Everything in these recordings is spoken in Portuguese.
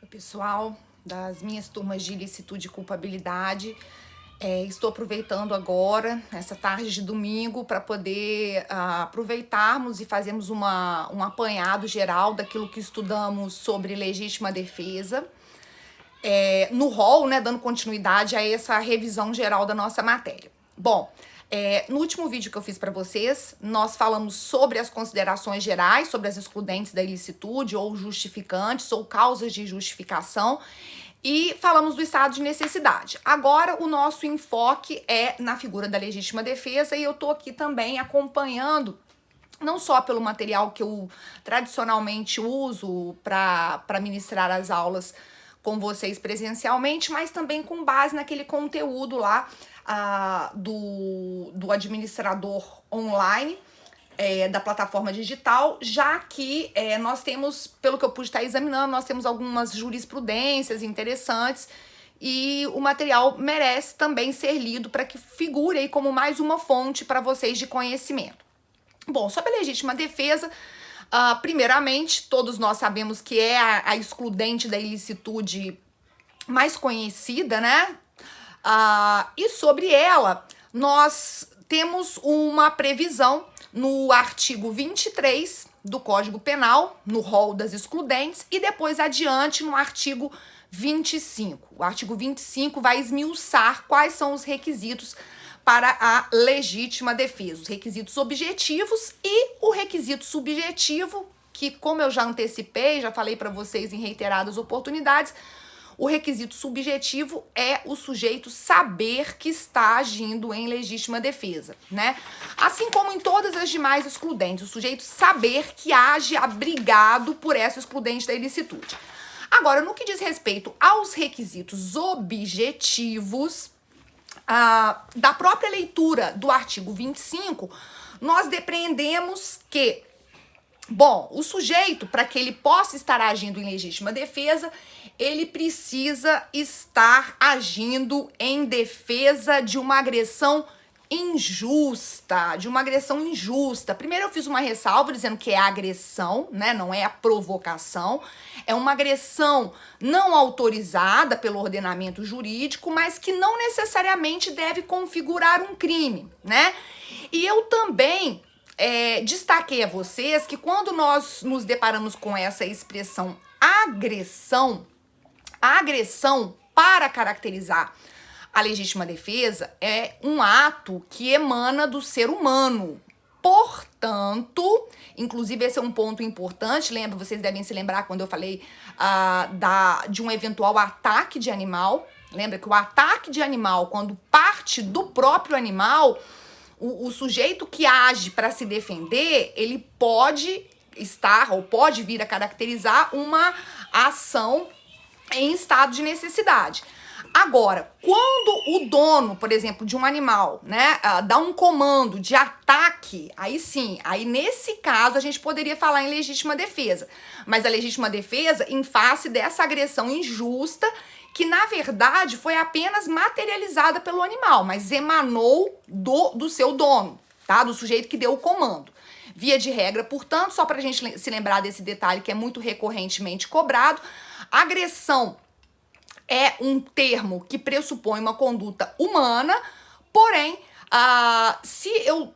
Oi, pessoal, das minhas turmas de ilicitude e culpabilidade. Estou aproveitando agora, essa tarde de domingo, para poder aproveitarmos e fazermos um apanhado geral daquilo que estudamos sobre legítima defesa. No rol, né, dando continuidade a essa revisão geral da nossa matéria. Bom, no último vídeo que eu fiz para vocês, nós falamos sobre as considerações gerais, sobre as excludentes da ilicitude, ou justificantes, ou causas de justificação, e falamos do estado de necessidade. Agora, o nosso enfoque é na figura da legítima defesa, e eu tô aqui também acompanhando não só pelo material que eu tradicionalmente uso para ministrar as aulas com vocês presencialmente, mas também com base naquele conteúdo lá do administrador online da plataforma digital, já que nós temos, pelo que eu pude estar examinando, nós temos algumas jurisprudências interessantes e o material merece também ser lido para que figure aí como mais uma fonte para vocês de conhecimento. Bom, sobre a legítima defesa, primeiramente, todos nós sabemos que é a excludente da ilicitude mais conhecida, né? E sobre ela, nós temos uma previsão no artigo 23 do Código Penal, no rol das excludentes, e depois adiante no artigo 25. O artigo 25 vai esmiuçar quais são os requisitos para a legítima defesa, os requisitos objetivos e o requisito subjetivo, que, como eu já antecipei, já falei para vocês em reiteradas oportunidades, o requisito subjetivo é o sujeito saber que está agindo em legítima defesa, né? Assim como em todas as demais excludentes, o sujeito saber que age abrigado por essa excludente da ilicitude. Agora, no que diz respeito aos requisitos objetivos, da própria leitura do artigo 25, nós depreendemos que, bom, o sujeito, para que ele possa estar agindo em legítima defesa, ele precisa estar agindo em defesa de uma agressão injusta, Primeiro eu fiz uma ressalva dizendo que é agressão, né, não é a provocação. É uma agressão não autorizada pelo ordenamento jurídico, mas que não necessariamente deve configurar um crime, né? E eu também destaquei a vocês que quando nós nos deparamos com essa expressão agressão, a agressão, para caracterizar a legítima defesa, é um ato que emana do ser humano. Portanto, inclusive esse é um ponto importante, lembra, vocês devem se lembrar quando eu falei de um eventual ataque de animal. Lembra que o ataque de animal, quando parte do próprio animal, o sujeito que age para se defender, ele pode estar ou pode vir a caracterizar uma ação em estado de necessidade. Agora, quando o dono, por exemplo, de um animal, né, dá um comando de ataque, aí sim, aí nesse caso a gente poderia falar em legítima defesa. Mas a legítima defesa em face dessa agressão injusta, que na verdade foi apenas materializada pelo animal, mas emanou do seu dono, tá? Do sujeito que deu o comando. Via de regra, portanto, só pra gente se lembrar desse detalhe que é muito recorrentemente cobrado, agressão é um termo que pressupõe uma conduta humana, porém, se eu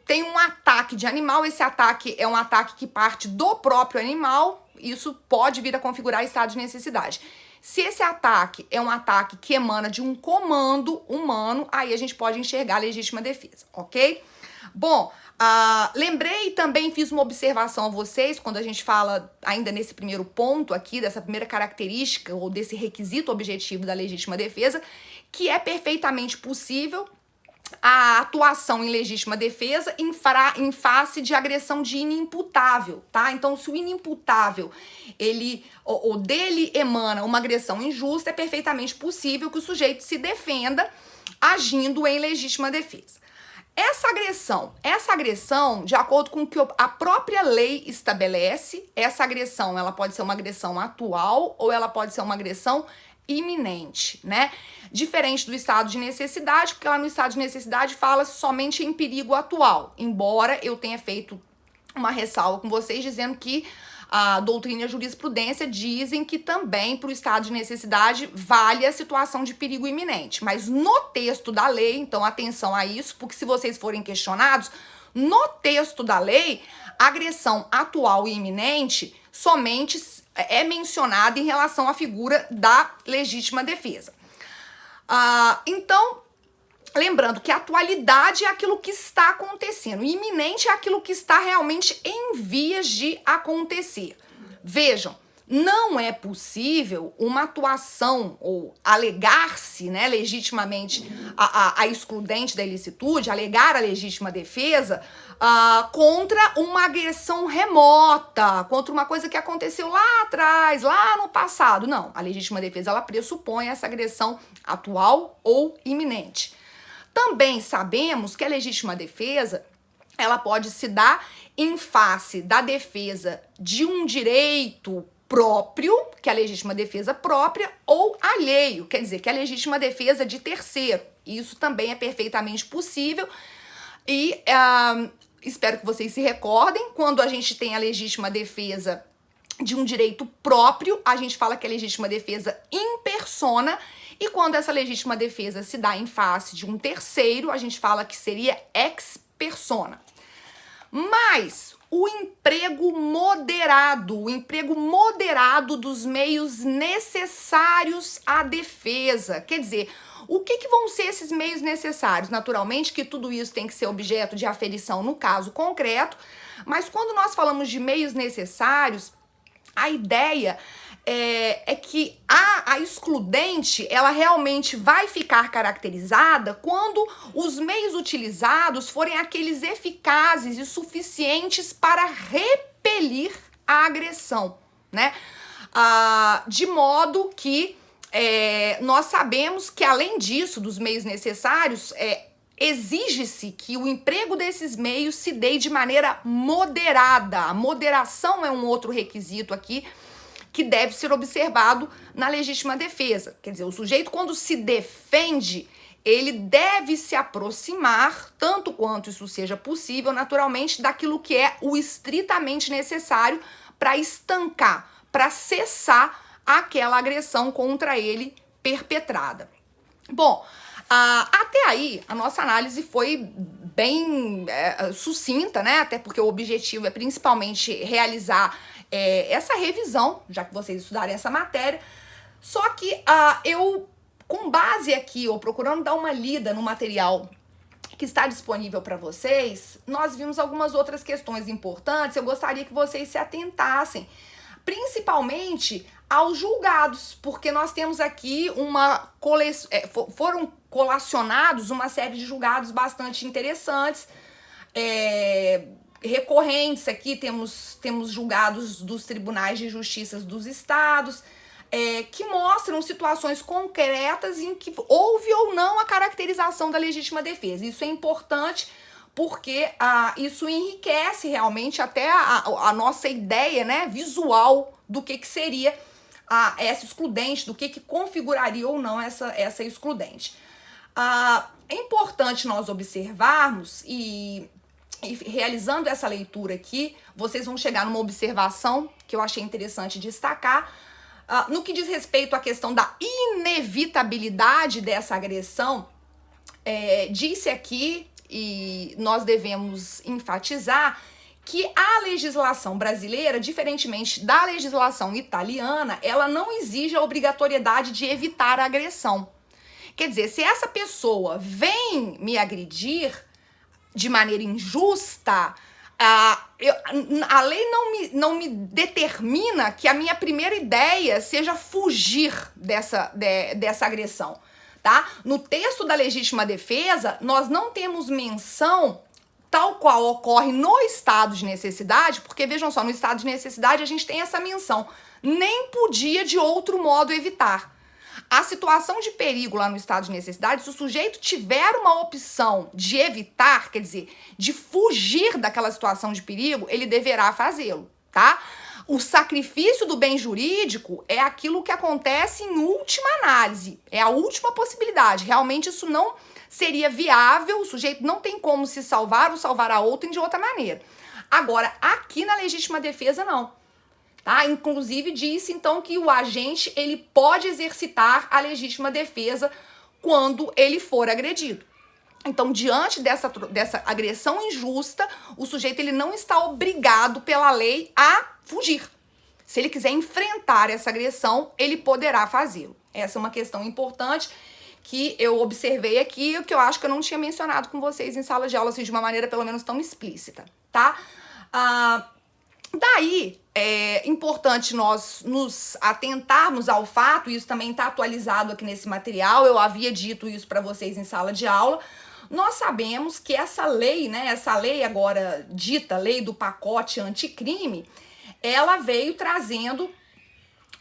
tenho um ataque de animal, esse ataque é um ataque que parte do próprio animal, isso pode vir a configurar estado de necessidade. Se esse ataque é um ataque que emana de um comando humano, aí a gente pode enxergar a legítima defesa, ok? Bom, lembrei e também fiz uma observação a vocês, quando a gente fala ainda nesse primeiro ponto aqui, dessa primeira característica ou desse requisito objetivo da legítima defesa, que é perfeitamente possível a atuação em legítima defesa em face de agressão de inimputável, tá? Então, se o inimputável, ou dele emana uma agressão injusta, é perfeitamente possível que o sujeito se defenda agindo em legítima defesa. Essa agressão, de acordo com o que a própria lei estabelece, essa agressão, ela pode ser uma agressão atual ou ela pode ser uma agressão iminente, né? Diferente do estado de necessidade, porque lá no estado de necessidade fala somente em perigo atual, embora eu tenha feito uma ressalva com vocês dizendo que a doutrina e a jurisprudência dizem que também para o estado de necessidade vale a situação de perigo iminente. Mas no texto da lei, então atenção a isso, porque se vocês forem questionados, no texto da lei, agressão atual e iminente somente é mencionada em relação à figura da legítima defesa. Então, lembrando que a atualidade é aquilo que está acontecendo, e iminente é aquilo que está realmente em vias de acontecer. Vejam, não é possível uma atuação ou alegar-se, né, legitimamente a excludente da ilicitude, alegar a legítima defesa contra uma agressão remota, contra uma coisa que aconteceu lá atrás, lá no passado. Não, a legítima defesa ela pressupõe essa agressão atual ou iminente. Também sabemos que a legítima defesa, ela pode se dar em face da defesa de um direito próprio, que é a legítima defesa própria, ou alheio, quer dizer, que é a legítima defesa de terceiro. Isso também é perfeitamente possível e espero que vocês se recordem, quando a gente tem a legítima defesa de um direito próprio, a gente fala que é legítima defesa in persona, e quando essa legítima defesa se dá em face de um terceiro, a gente fala que seria ex persona. Mas o emprego moderado dos meios necessários à defesa, quer dizer, o que vão ser esses meios necessários? Naturalmente que tudo isso tem que ser objeto de aferição no caso concreto, mas quando nós falamos de meios necessários, a ideia é que a excludente, ela realmente vai ficar caracterizada quando os meios utilizados forem aqueles eficazes e suficientes para repelir a agressão, né? De modo que nós sabemos que, além disso, dos meios necessários, exige-se que o emprego desses meios se dê de maneira moderada. A moderação é um outro requisito aqui que deve ser observado na legítima defesa. Quer dizer, o sujeito, quando se defende, ele deve se aproximar, tanto quanto isso seja possível, naturalmente, daquilo que é o estritamente necessário para estancar, para cessar aquela agressão contra ele perpetrada. Bom, até aí, a nossa análise foi bem sucinta, né? Até porque o objetivo é principalmente realizar essa revisão, já que vocês estudarem essa matéria. Só que eu, com base aqui, ou procurando dar uma lida no material que está disponível para vocês, nós vimos algumas outras questões importantes. Eu gostaria que vocês se atentassem, principalmente aos julgados, porque nós temos aqui foram colacionados uma série de julgados bastante interessantes, recorrentes. Aqui temos julgados dos tribunais de justiça dos estados, que mostram situações concretas em que houve ou não a caracterização da legítima defesa. Isso é importante porque isso enriquece realmente até a nossa ideia, né, visual do que seria essa excludente, do que configuraria ou não essa excludente. É importante nós observarmos e realizando essa leitura aqui, vocês vão chegar numa observação que eu achei interessante destacar. No que diz respeito à questão da inevitabilidade dessa agressão, disse aqui, e nós devemos enfatizar, que a legislação brasileira, diferentemente da legislação italiana, ela não exige a obrigatoriedade de evitar a agressão. Quer dizer, se essa pessoa vem me agredir de maneira injusta, a lei não me determina que a minha primeira ideia seja fugir dessa agressão, tá? No texto da legítima defesa, nós não temos menção tal qual ocorre no estado de necessidade, porque vejam só, no estado de necessidade a gente tem essa menção, nem podia de outro modo evitar. A situação de perigo lá no estado de necessidade, se o sujeito tiver uma opção de evitar, quer dizer, de fugir daquela situação de perigo, ele deverá fazê-lo, tá? O sacrifício do bem jurídico é aquilo que acontece em última análise, é a última possibilidade. Realmente isso não seria viável, o sujeito não tem como se salvar ou salvar a outrem de outra maneira. Agora, aqui na legítima defesa, não. tá? Inclusive disse então que o agente ele pode exercitar a legítima defesa quando ele for agredido. Então, diante dessa agressão injusta, o sujeito ele não está obrigado pela lei a fugir. Se ele quiser enfrentar essa agressão, ele poderá fazê-lo. Essa é uma questão importante que eu observei aqui, o que eu acho que eu não tinha mencionado com vocês em sala de aula, assim, de uma maneira pelo menos tão explícita, tá? Daí, é importante nós nos atentarmos ao fato, isso também está atualizado aqui nesse material, eu havia dito isso para vocês em sala de aula. Nós sabemos que essa lei, né, essa lei agora dita lei do pacote anticrime, ela veio trazendo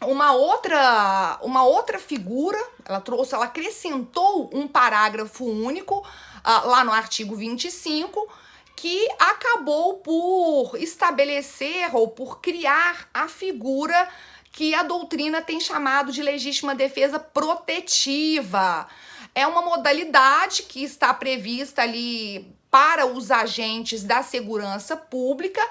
uma outra figura, ela acrescentou um parágrafo único lá no artigo 25, que acabou por estabelecer ou por criar a figura que a doutrina tem chamado de legítima defesa protetiva. É uma modalidade que está prevista ali para os agentes da segurança pública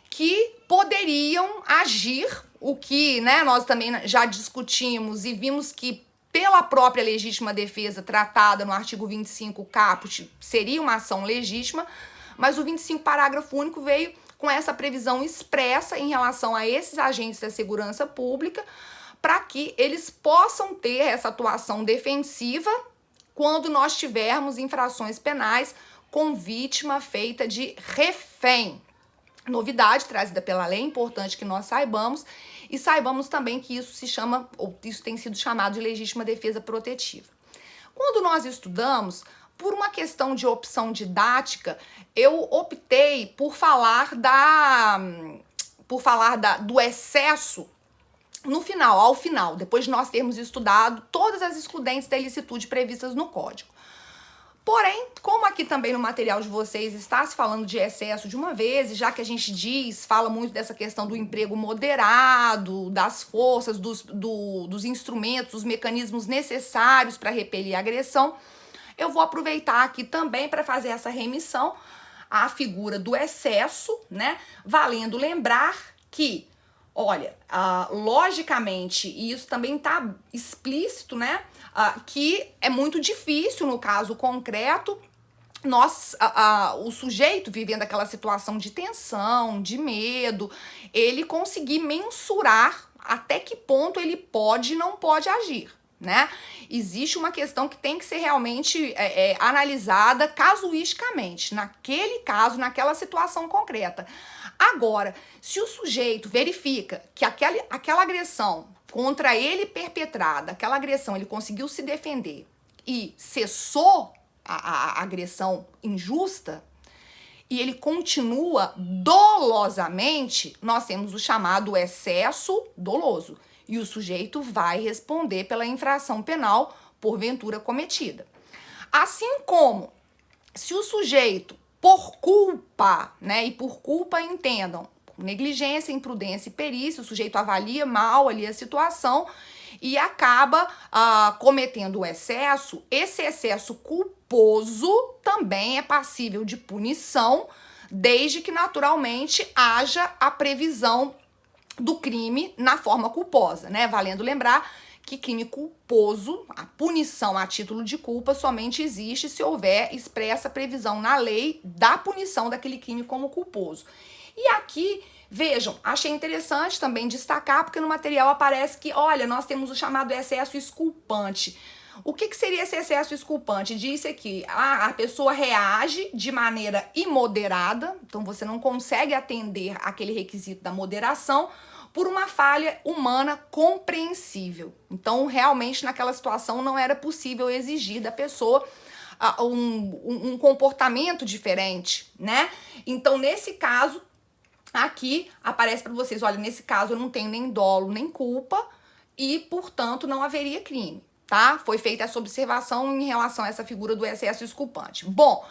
que poderiam agir, o que, né, nós também já discutimos e vimos que pela própria legítima defesa tratada no artigo 25 caput seria uma ação legítima, mas o 25 parágrafo único veio com essa previsão expressa em relação a esses agentes da segurança pública para que eles possam ter essa atuação defensiva quando nós tivermos infrações penais com vítima feita de refém. Novidade trazida pela lei, é importante que nós saibamos, e saibamos também que isso se chama, ou isso tem sido chamado de legítima defesa protetiva. Quando nós estudamos, por uma questão de opção didática, eu optei por falar do excesso ao final, depois de nós termos estudado todas as excludentes da ilicitude previstas no Código. Porém, como aqui também no material de vocês está se falando de excesso de uma vez, e já que a gente fala muito dessa questão do emprego moderado, das forças, dos instrumentos, dos mecanismos necessários para repelir a agressão, eu vou aproveitar aqui também para fazer essa remissão à figura do excesso, né? Valendo lembrar que, olha, logicamente, e isso também está explícito, né? Que é muito difícil, no caso concreto, o sujeito vivendo aquela situação de tensão, de medo, ele conseguir mensurar até que ponto ele pode e não pode agir, né? Existe uma questão que tem que ser realmente analisada casuisticamente, naquele caso, naquela situação concreta. Agora, se o sujeito verifica que aquela agressão contra ele perpetrada, aquela agressão, ele conseguiu se defender e cessou a agressão injusta, e ele continua dolosamente, nós temos o chamado excesso doloso, e o sujeito vai responder pela infração penal porventura cometida. Assim como, se o sujeito, por culpa, né, e por culpa entendam, negligência, imprudência e perícia, o sujeito avalia mal ali a situação e acaba cometendo o excesso. Esse excesso culposo também é passível de punição, desde que naturalmente haja a previsão do crime na forma culposa, né? Valendo lembrar que crime culposo, a punição a título de culpa, somente existe se houver expressa previsão na lei da punição daquele crime como culposo. E aqui, vejam, achei interessante também destacar, porque no material aparece que, olha, nós temos o chamado excesso exculpante. O que seria esse excesso exculpante? Disse aqui, a pessoa reage de maneira imoderada, então você não consegue atender aquele requisito da moderação, por uma falha humana compreensível. Então, realmente, naquela situação, não era possível exigir da pessoa um comportamento diferente, né? Então, nesse caso, aqui aparece para vocês, olha, nesse caso eu não tenho nem dolo nem culpa e, portanto, não haveria crime, tá? Foi feita essa observação em relação a essa figura do excesso exculpante. Bom,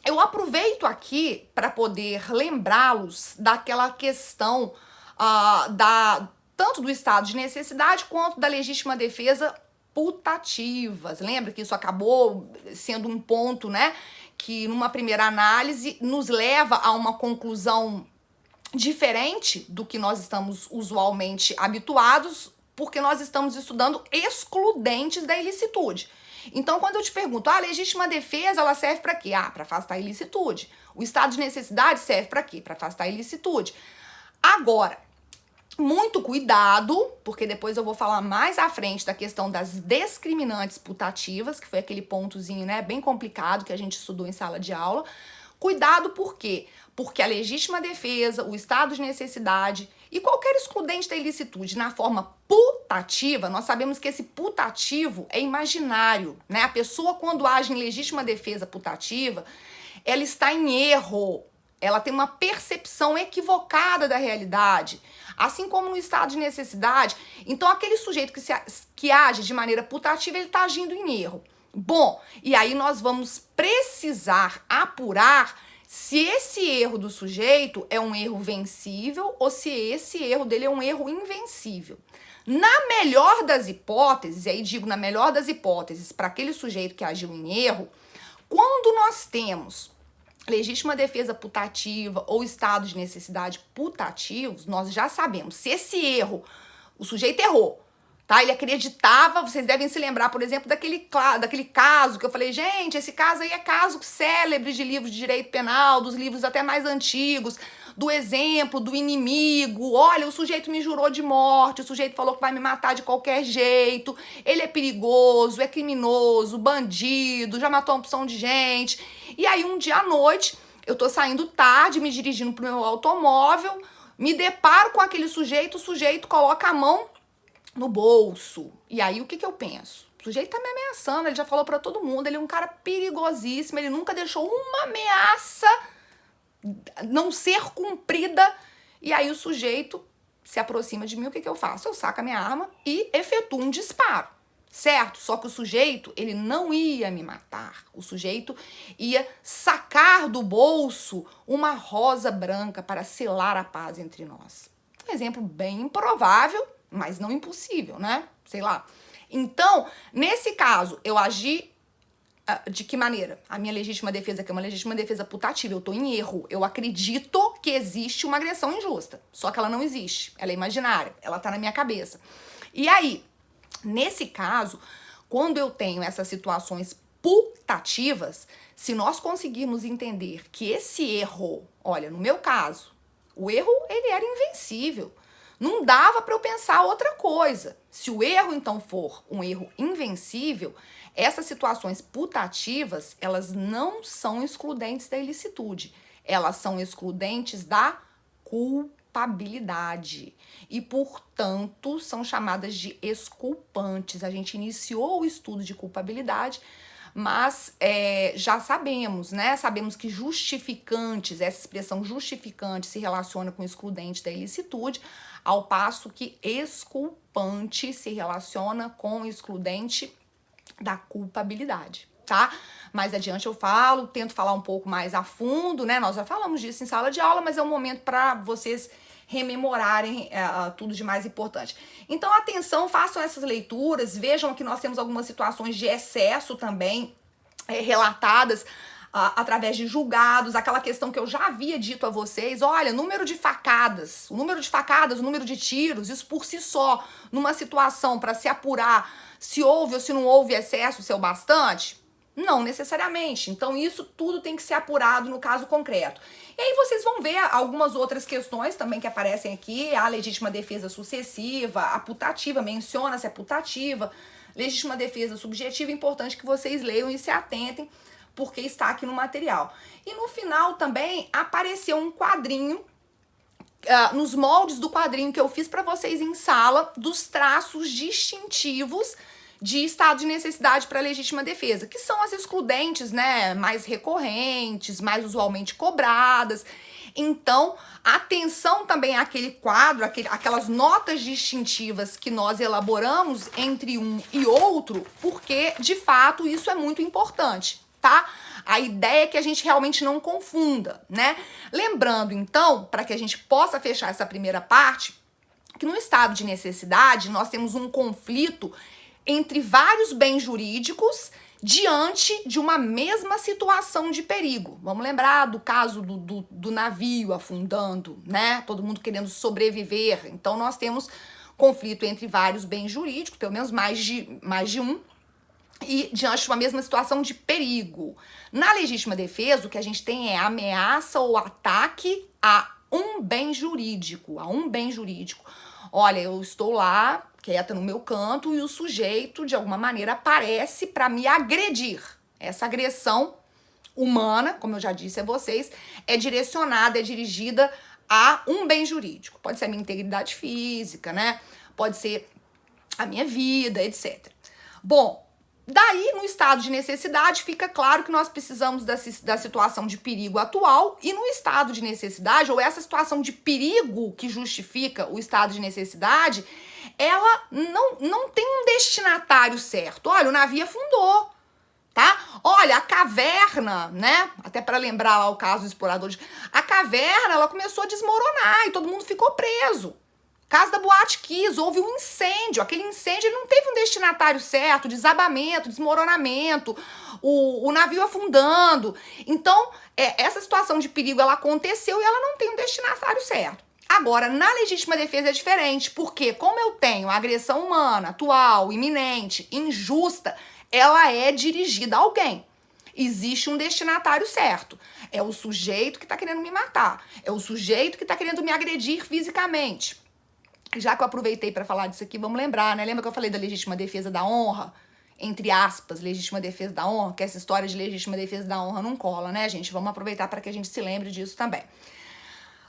eu aproveito aqui para poder lembrá-los daquela questão tanto do estado de necessidade quanto da legítima defesa putativas. Lembra que isso acabou sendo um ponto, né, que numa primeira análise nos leva a uma conclusão diferente do que nós estamos usualmente habituados, porque nós estamos estudando excludentes da ilicitude. Então, quando eu te pergunto, a legítima defesa, ela serve para quê? Para afastar a ilicitude. O estado de necessidade serve para quê? Para afastar a ilicitude. Agora, muito cuidado, porque depois eu vou falar mais à frente da questão das discriminantes putativas, que foi aquele pontozinho, né, bem complicado que a gente estudou em sala de aula. Cuidado por quê? Porque a legítima defesa, o estado de necessidade e qualquer excludente da ilicitude na forma putativa, nós sabemos que esse putativo é imaginário, né? A pessoa, quando age em legítima defesa putativa, ela está em erro, ela tem uma percepção equivocada da realidade, assim como no estado de necessidade. Então, aquele sujeito que age de maneira putativa, ele está agindo em erro. Bom, e aí nós vamos precisar apurar se esse erro do sujeito é um erro vencível ou se esse erro dele é um erro invencível. Na melhor das hipóteses, e aí digo na melhor das hipóteses, para aquele sujeito que agiu em erro, quando nós temos legítima defesa putativa ou estado de necessidade putativos, nós já sabemos se esse erro, o sujeito errou, tá? Ele acreditava, vocês devem se lembrar, por exemplo, daquele caso que eu falei, gente, esse caso aí é caso célebre de livros de direito penal, dos livros até mais antigos, do exemplo, do inimigo, olha, o sujeito me jurou de morte, o sujeito falou que vai me matar de qualquer jeito, ele é perigoso, é criminoso, bandido, já matou uma opção de gente. E aí um dia à noite, eu tô saindo tarde, me dirigindo pro meu automóvel, me deparo com aquele sujeito, o sujeito coloca a mão no bolso. E aí o que eu penso? O sujeito tá me ameaçando, ele já falou pra todo mundo, ele é um cara perigosíssimo, ele nunca deixou uma ameaça não ser cumprida. E aí o sujeito se aproxima de mim, o que eu faço? Eu saco a minha arma e efetuo um disparo, certo? Só que o sujeito, ele não ia me matar. O sujeito ia sacar do bolso uma rosa branca para selar a paz entre nós. Um exemplo bem improvável, mas não impossível, né? Sei lá. Então, nesse caso, eu agi de que maneira? A minha legítima defesa, que é uma legítima defesa putativa, eu tô em erro. Eu acredito que existe uma agressão injusta, só que ela não existe. Ela é imaginária, ela tá na minha cabeça. E aí, nesse caso, quando eu tenho essas situações putativas, se nós conseguirmos entender que esse erro, olha, no meu caso, o erro, ele era invencível. Não dava para eu pensar outra coisa. Se o erro, então, for um erro invencível, essas situações putativas, elas não são excludentes da ilicitude. Elas são excludentes da culpabilidade. E, portanto, são chamadas de exculpantes. A gente iniciou o estudo de culpabilidade, mas já sabemos, né? Sabemos que justificantes, essa expressão justificante se relaciona com excludente da ilicitude, ao passo que exculpante se relaciona com excludente da culpabilidade, tá? Mais adiante eu tento falar um pouco mais a fundo, né? Nós já falamos disso em sala de aula, mas é um momento para vocês rememorarem tudo de mais importante. Então, atenção, façam essas leituras, vejam que nós temos algumas situações de excesso também relatadas através de julgados, aquela questão que eu já havia dito a vocês, olha, número de facadas, o número de tiros, isso por si só, numa situação para se apurar se houve ou se não houve excesso, se é o bastante? Não necessariamente. Então, isso tudo tem que ser apurado no caso concreto. E aí vocês vão ver algumas outras questões também que aparecem aqui, a legítima defesa sucessiva, a putativa, menciona-se a putativa, legítima defesa subjetiva, é importante que vocês leiam e se atentem, porque está aqui no material. E no final também apareceu um quadrinho, nos moldes do quadrinho que eu fiz para vocês em sala, dos traços distintivos de estado de necessidade para legítima defesa, que são as excludentes, né, mais recorrentes, mais usualmente cobradas. Então, atenção também àquele quadro, aquelas notas distintivas que nós elaboramos entre um e outro, porque, de fato, isso é muito importante, tá? A ideia é que a gente realmente não confunda, né? Lembrando, então, para que a gente possa fechar essa primeira parte, que no estado de necessidade nós temos um conflito entre vários bens jurídicos diante de uma mesma situação de perigo. Vamos lembrar do caso do navio afundando, né? Todo mundo querendo sobreviver. Então, nós temos conflito entre vários bens jurídicos, pelo menos mais de um, e diante de uma mesma situação de perigo. Na legítima defesa, o que a gente tem é ameaça ou ataque a um bem jurídico, Olha, eu estou lá, quieta no meu canto, e o sujeito, de alguma maneira, aparece para me agredir. Essa agressão humana, como eu já disse a vocês, é direcionada, é dirigida a um bem jurídico. Pode ser a minha integridade física, né? Pode ser a minha vida, etc. Bom, daí, no estado de necessidade, fica claro que nós precisamos da situação de perigo atual, e no estado de necessidade, ou essa situação de perigo que justifica o estado de necessidade, ela não tem um destinatário certo. Olha, o navio afundou, tá? Olha, a caverna, né? Até para lembrar lá o caso dos exploradores, a caverna, ela começou a desmoronar e todo mundo ficou preso. Caso da Boate Kiss, houve um incêndio. Aquele incêndio ele não teve um destinatário certo, desabamento, desmoronamento, o navio afundando. Então, essa situação de perigo ela aconteceu e ela não tem um destinatário certo. Agora, na legítima defesa é diferente, porque como eu tenho a agressão humana, atual, iminente, injusta, ela é dirigida a alguém. Existe um destinatário certo. É o sujeito que está querendo me matar. É o sujeito que está querendo me agredir fisicamente. Já que eu aproveitei para falar disso aqui, vamos lembrar, né? Lembra que eu falei da legítima defesa da honra? Entre aspas, legítima defesa da honra, que essa história de legítima defesa da honra não cola, né, gente? Vamos aproveitar para que a gente se lembre disso também.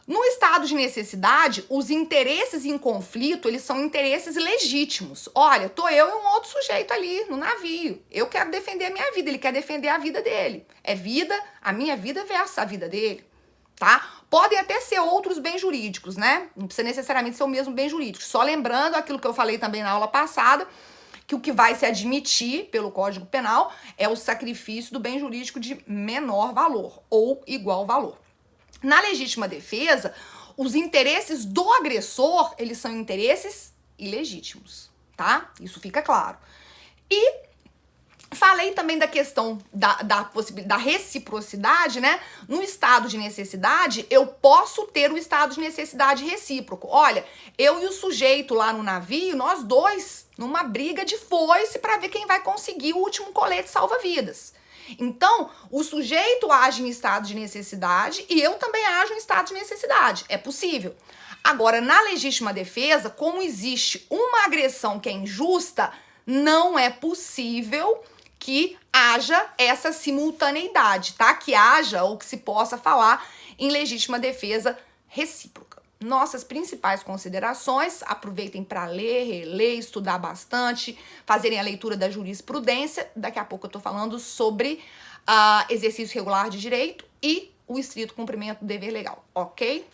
No estado de necessidade, os interesses em conflito, eles são interesses legítimos. Olha, tô eu e um outro sujeito ali no navio. Eu quero defender a minha vida, ele quer defender a vida dele. É vida, a minha vida versus a vida dele, tá? Podem até ser outros bens jurídicos, né? Não precisa necessariamente ser o mesmo bem jurídico. Só lembrando aquilo que eu falei também na aula passada, que o que vai se admitir pelo Código Penal é o sacrifício do bem jurídico de menor valor ou igual valor. Na legítima defesa, os interesses do agressor, eles são interesses ilegítimos, tá? Isso fica claro. E falei também da questão da reciprocidade, né? No estado de necessidade, eu posso ter o estado de necessidade recíproco. Olha, eu e o sujeito lá no navio, nós dois, numa briga de foice para ver quem vai conseguir o último colete salva-vidas. Então, o sujeito age em estado de necessidade e eu também ajo em estado de necessidade. É possível. Agora, na legítima defesa, como existe uma agressão que é injusta, não é possível que haja essa simultaneidade, tá? Que haja ou que se possa falar em legítima defesa recíproca. Nossas principais considerações, aproveitem para ler, reler, estudar bastante, fazerem a leitura da jurisprudência. Daqui a pouco eu tô falando sobre exercício regular de direito e o estrito cumprimento do dever legal, ok?